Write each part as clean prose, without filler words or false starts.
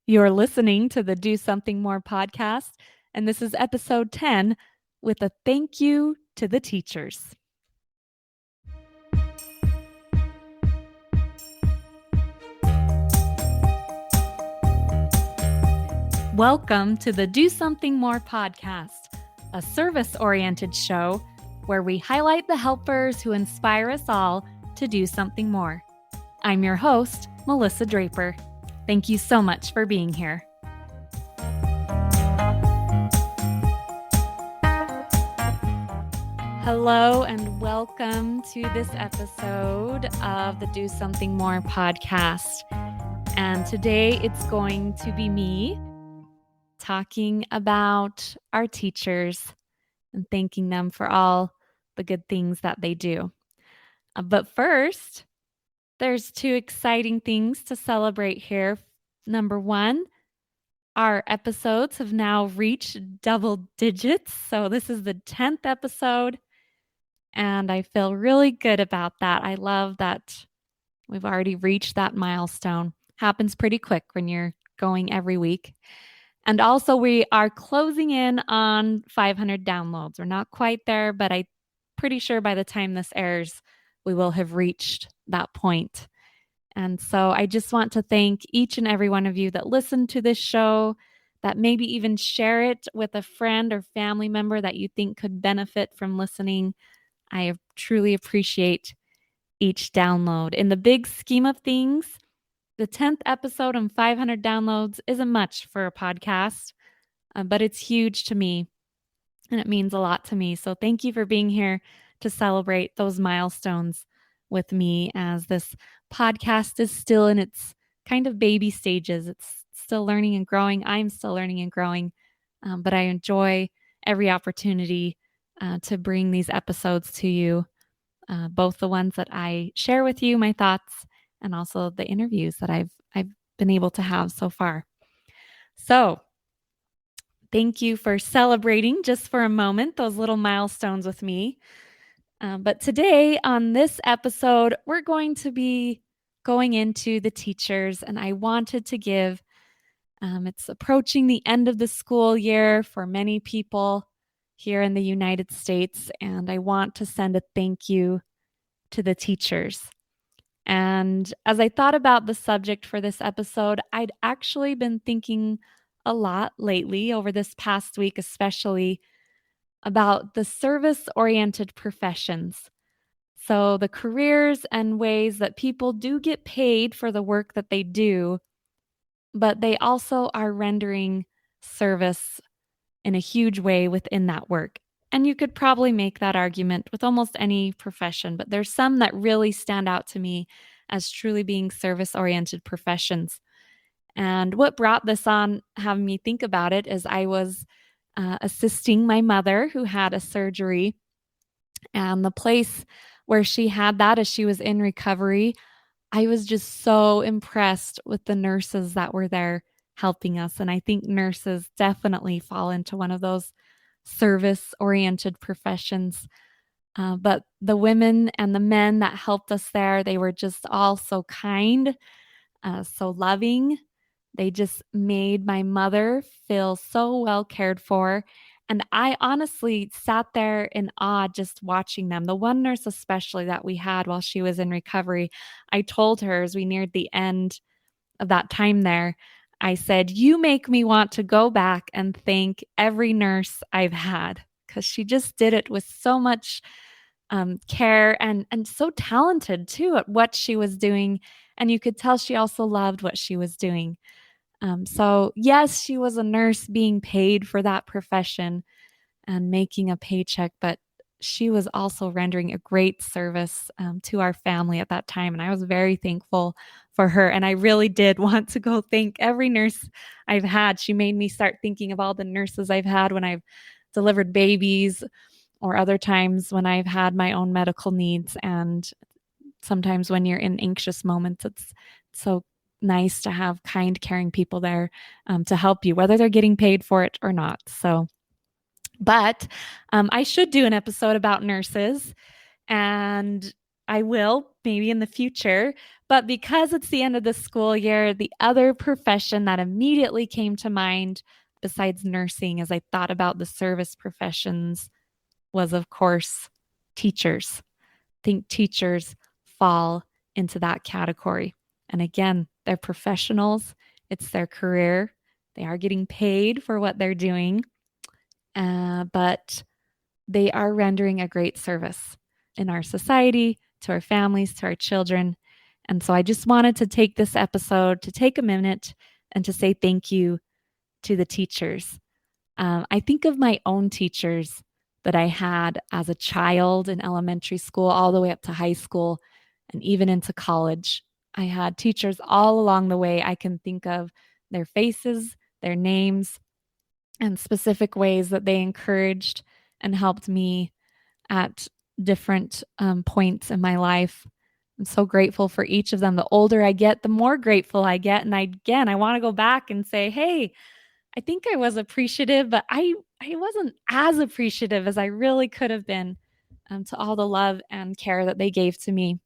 You're listening to the Do Something More podcast, and this is episode 10 with a thank you to the teachers. Welcome to the Do Something More podcast, a service-oriented show where we highlight the helpers who inspire us all to do something more. I'm your host, Melissa Draper. Thank you so much for being here. Hello and welcome to this episode of the Do Something More podcast. And today it's going to be me talking about our teachers and thanking them for all the good things that they do. But first, there's two exciting things to celebrate here. Number one, our episodes have now reached double digits. So this is the 10th episode, and I feel really good about that. I love that we've already reached that milestone. Happens pretty quick when you're going every week. And also, we are closing in on 500 downloads. We're not quite there, but I'm pretty sure by the time this airs, we will have reached that point. And so I just want to thank each and every one of you that listen to this show, that maybe even share it with a friend or family member that you think could benefit from listening. I truly appreciate each download. In the big scheme of things, the 10th episode and 500 downloads isn't much for a podcast, but it's huge to me, and it means a lot to me. So thank you for being here to celebrate those milestones with me, as this podcast is still in its kind of baby stages. It's still learning and growing. I'm still learning and growing, but I enjoy every opportunity to bring these episodes to you, both the ones that I share with you, my thoughts, and also the interviews that I've been able to have so far. So thank you for celebrating just for a moment those little milestones with me. But today on this episode, we're going to be going into the teachers, and I wanted to give, it's approaching the end of the school year for many people here in the United States, and I want to send a thank you to the teachers. And as I thought about the subject for this episode, I'd actually been thinking a lot lately, over this past week especially, about the service-oriented professions. So the careers and ways that people do get paid for the work that they do, but they also are rendering service in a huge way within that work. And you could probably make that argument with almost any profession, but there's some that really stand out to me as truly being service-oriented professions. And what brought this on, having me think about it, is I was assisting my mother who had a surgery, and the place where she had that as she was in recovery, I was just so impressed with the nurses that were there helping us. And I think nurses definitely fall into one of those service-oriented professions. But the women and the men that helped us there, they were just all so kind, so loving. They just made my mother feel so well cared for. And I honestly sat there in awe just watching them. The one nurse, especially, that we had while she was in recovery, I told her as we neared the end of that time there, I said, "You make me want to go back and thank every nurse I've had," because she just did it with so much care, and so talented too at what she was doing. And you could tell she also loved what she was doing. So yes, she was a nurse being paid for that profession and making a paycheck, but she was also rendering a great service to our family at that time. And I was very thankful for her. And I really did want to go thank every nurse I've had. She made me start thinking of all the nurses I've had when I've delivered babies, or other times when I've had my own medical needs. And sometimes when you're in anxious moments, it's so nice to have kind, caring people there to help you, whether they're getting paid for it or not. So, but I should do an episode about nurses, and I will maybe in the future. But because it's the end of the school year, the other profession that immediately came to mind, besides nursing, as I thought about the service professions, was, of course, teachers. I think teachers fall into that category. And again, they're professionals, it's their career. They are getting paid for what they're doing, but they are rendering a great service in our society, to our families, to our children. And so I just wanted to take this episode to take a minute and to say thank you to the teachers. I think of my own teachers that I had as a child in elementary school, all the way up to high school, and even into college. I had teachers all along the way. I can think of their faces, their names, and specific ways that they encouraged and helped me at different points in my life. I'm so grateful for each of them. The older I get, the more grateful I get. And I want to go back and say, hey, I think I was appreciative, but I wasn't as appreciative as I really could have been, to all the love and care that they gave to me.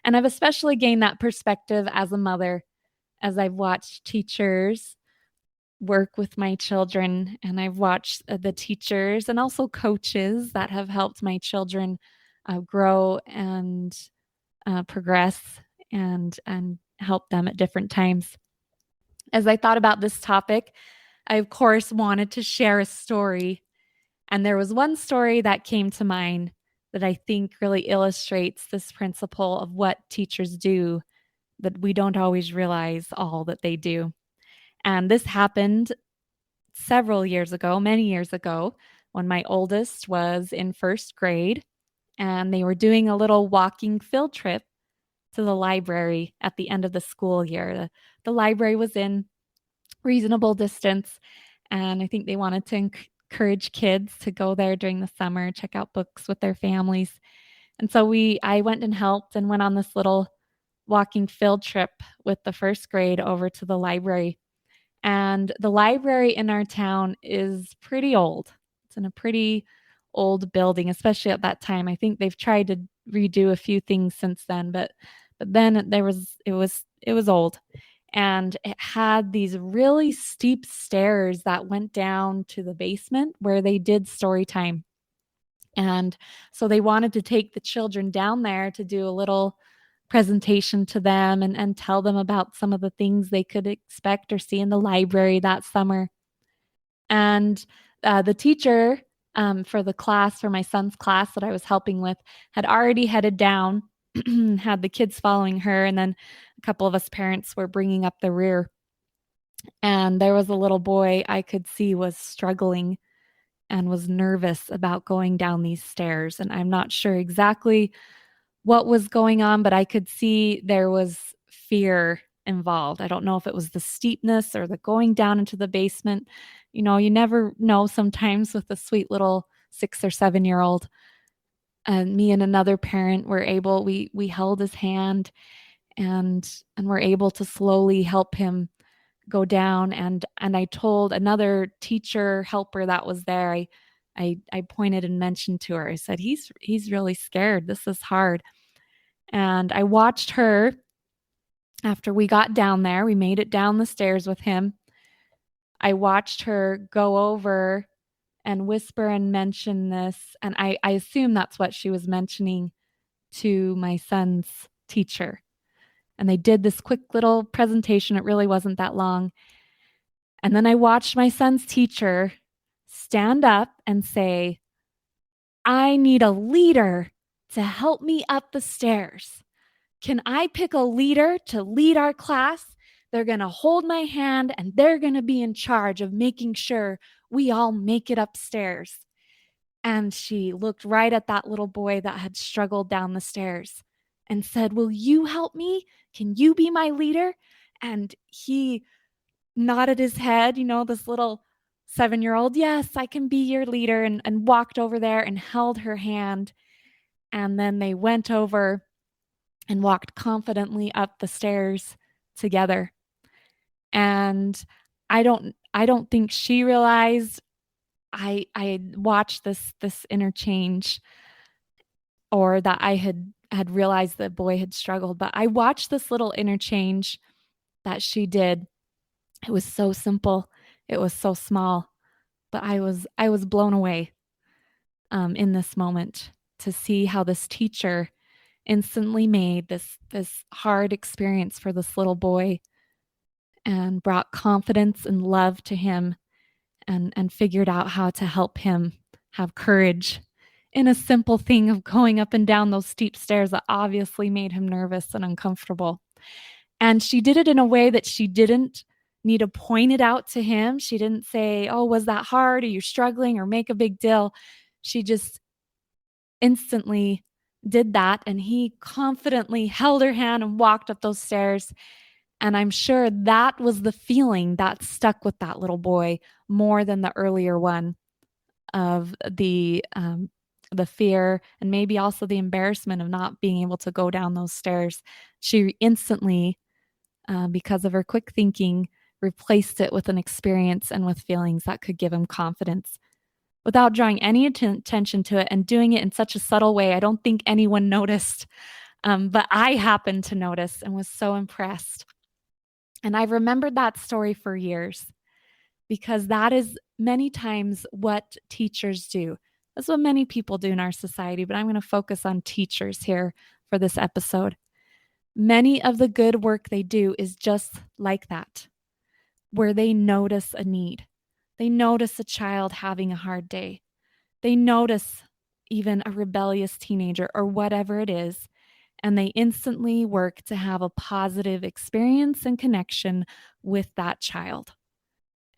And I've especially gained that perspective as a mother, as I've watched teachers work with my children, and I've watched the teachers and also coaches that have helped my children grow and progress and help them at different times. As I thought about this topic, I of course wanted to share a story, and there was one story that came to mind that I think really illustrates this principle of what teachers do, that we don't always realize all that they do. And this happened several years ago, many years ago, when my oldest was in first grade, and they were doing a little walking field trip to the library at the end of the school year. The library was in reasonable distance, and I think they wanted to encourage kids to go there during the summer, check out books with their families. And so I went and helped and went on this little walking field trip with the first grade over to the library. And the library in our town is pretty old. It's in a pretty old building, especially at that time. I think they've tried to redo a few things since then, but then it was old. And it had these really steep stairs that went down to the basement where they did story time. And so they wanted to take the children down there to do a little presentation to them and tell them about some of the things they could expect or see in the library that summer. And the teacher for the class, for my son's class that I was helping with, had already headed down, had the kids following her, and then a couple of us parents were bringing up the rear. And there was a little boy I could see was struggling and was nervous about going down these stairs. And I'm not sure exactly what was going on, but I could see there was fear involved. I don't know if it was the steepness or the going down into the basement. You know, you never know sometimes with a sweet little 6 or 7-year-old. And me and another parent were able, we held his hand and were able to slowly help him go down. And I told another teacher helper that was there, I pointed and mentioned to her, I said, he's really scared. This is hard. And I watched her after we got down there. We made it down the stairs with him. I watched her go over and whisper and mention this. And I assume that's what she was mentioning to my son's teacher. And they did this quick little presentation. It really wasn't that long. And then I watched my son's teacher stand up and say, I need a leader to help me up the stairs. Can I pick a leader to lead our class? They're going to hold my hand and they're going to be in charge of making sure we all make it upstairs. And she looked right at that little boy that had struggled down the stairs and said, will you help me? Can you be my leader? And he nodded his head, this little 7-year-old, yes, I can be your leader, and walked over there and held her hand. And then they went over and walked confidently up the stairs together. And I don't think she realized I watched this interchange, or that I had had realized the boy had struggled. But I watched this little interchange that she did. It was so simple. It was so small, but I was blown away in this moment to see how this teacher instantly made this hard experience for this little boy and brought confidence and love to him, and figured out how to help him have courage in a simple thing of going up and down those steep stairs that obviously made him nervous and uncomfortable. And she did it in a way that she didn't need to point it out to him. She didn't say, "Oh, was that hard? Are you struggling?" or make a big deal. She just instantly did that, and he confidently held her hand and walked up those stairs. And I'm sure that was the feeling that stuck with that little boy more than the earlier one of the fear and maybe also the embarrassment of not being able to go down those stairs. She instantly, because of her quick thinking, replaced it with an experience and with feelings that could give him confidence without drawing any attention to it and doing it in such a subtle way. I don't think anyone noticed, but I happened to notice and was so impressed. And I've remembered that story for years because that is many times what teachers do. That's what many people do in our society, but I'm going to focus on teachers here for this episode. Many of the good work they do is just like that, where they notice a need. They notice a child having a hard day. They notice even a rebellious teenager or whatever it is, and they instantly work to have a positive experience and connection with that child.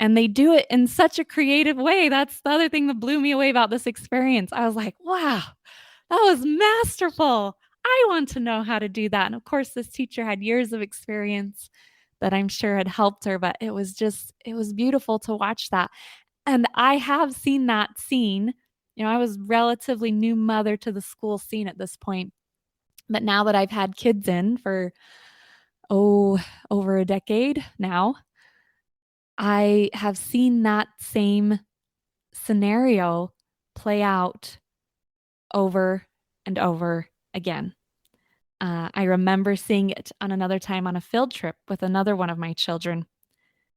And they do it in such a creative way. That's the other thing that blew me away about this experience. I was like, wow, that was masterful. I want to know how to do that. And of course, this teacher had years of experience that I'm sure had helped her, but it was beautiful to watch that. And I have seen that scene. I was relatively new mother to the school scene at this point. But now that I've had kids in for, over a decade now, I have seen that same scenario play out over and over again. I remember seeing it on another time on a field trip with another one of my children.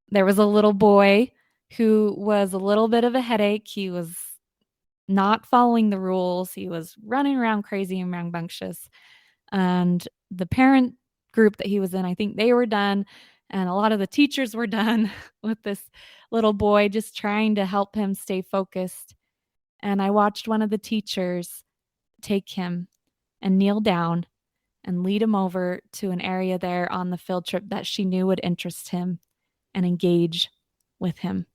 There was a little boy who was a little bit of a headache. He was not following the rules. He was running around crazy and rambunctious. And the parent group that he was in, I think they were done. And a lot of the teachers were done with this little boy, just trying to help him stay focused. And I watched one of the teachers take him and kneel down and lead him over to an area there on the field trip that she knew would interest him and engage with him.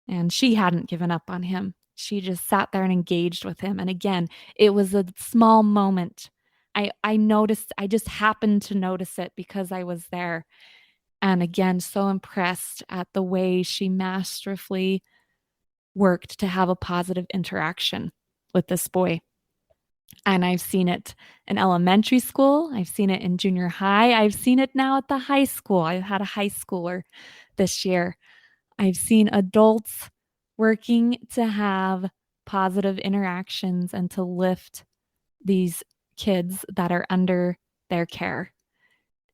And she hadn't given up on him. She just sat there and engaged with him. And again, it was a small moment. I noticed, I just happened to notice it because I was there. And again, so impressed at the way she masterfully worked to have a positive interaction with this boy. And I've seen it in elementary school. I've seen it in junior high. I've seen it now at the high school. I had a high schooler this year. I've seen adults working to have positive interactions and to lift these kids that are under their care.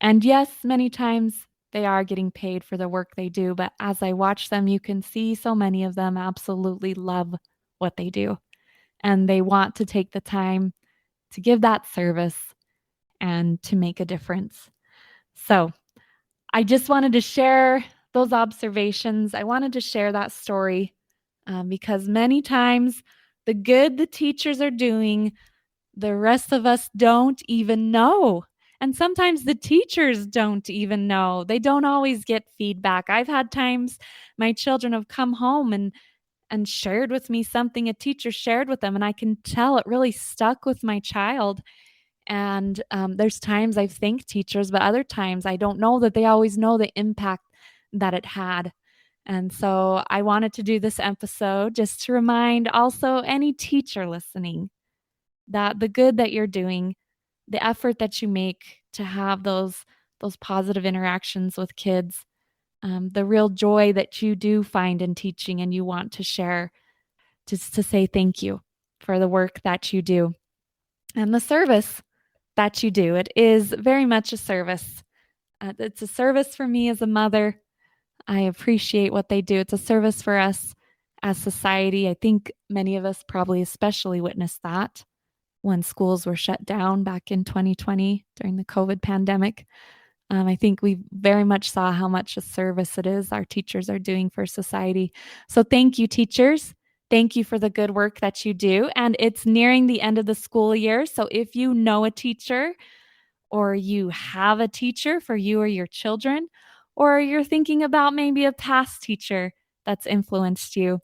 And yes, many times they are getting paid for the work they do, but as I watch them, you can see so many of them absolutely love what they do. And they want to take the time to give that service and to make a difference. So I just wanted to share those observations. I wanted to share that story because many times the good the teachers are doing, the rest of us don't even know. And sometimes the teachers don't even know. They don't always get feedback. I've had times my children have come home and shared with me something a teacher shared with them, and I can tell it really stuck with my child. And there's times I've thanked teachers, but other times I don't know that they always know the impact that it had. And so I wanted to do this episode just to remind also any teacher listening that the good that you're doing, the effort that you make to have those positive interactions with kids, the real joy that you do find in teaching and you want to share, just to say thank you for the work that you do and the service that you do. It is very much a service. It's a service for me as a mother. I appreciate what they do. It's a service for us as society. I think many of us probably especially witnessed that when schools were shut down back in 2020 during the COVID pandemic. I think we very much saw how much a service it is our teachers are doing for society. So thank you, teachers. Thank you for the good work that you do. And it's nearing the end of the school year. So if you know a teacher or you have a teacher for you or your children, or you're thinking about maybe a past teacher that's influenced you,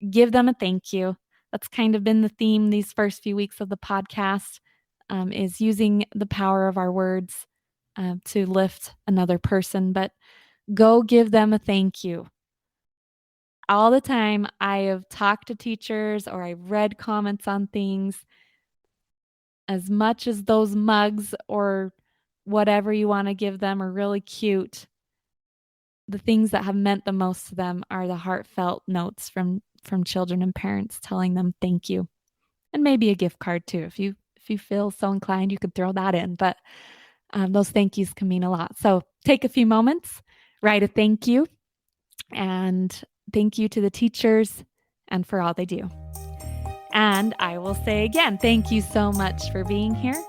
give them a thank you. That's kind of been the theme these first few weeks of the podcast, is using the power of our words to lift another person. But go give them a thank you. All the time, I have talked to teachers or I've read comments on things. As much as those mugs or whatever you want to give them are really cute, the things that have meant the most to them are the heartfelt notes from children and parents telling them thank you. And maybe a gift card too. If you feel so inclined, you could throw that in. But those thank yous can mean a lot. So take a few moments, write a thank you, and thank you to the teachers and for all they do. And I will say again, thank you so much for being here.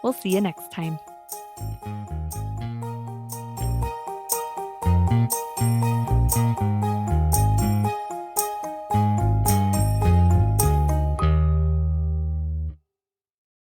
We'll see you next time.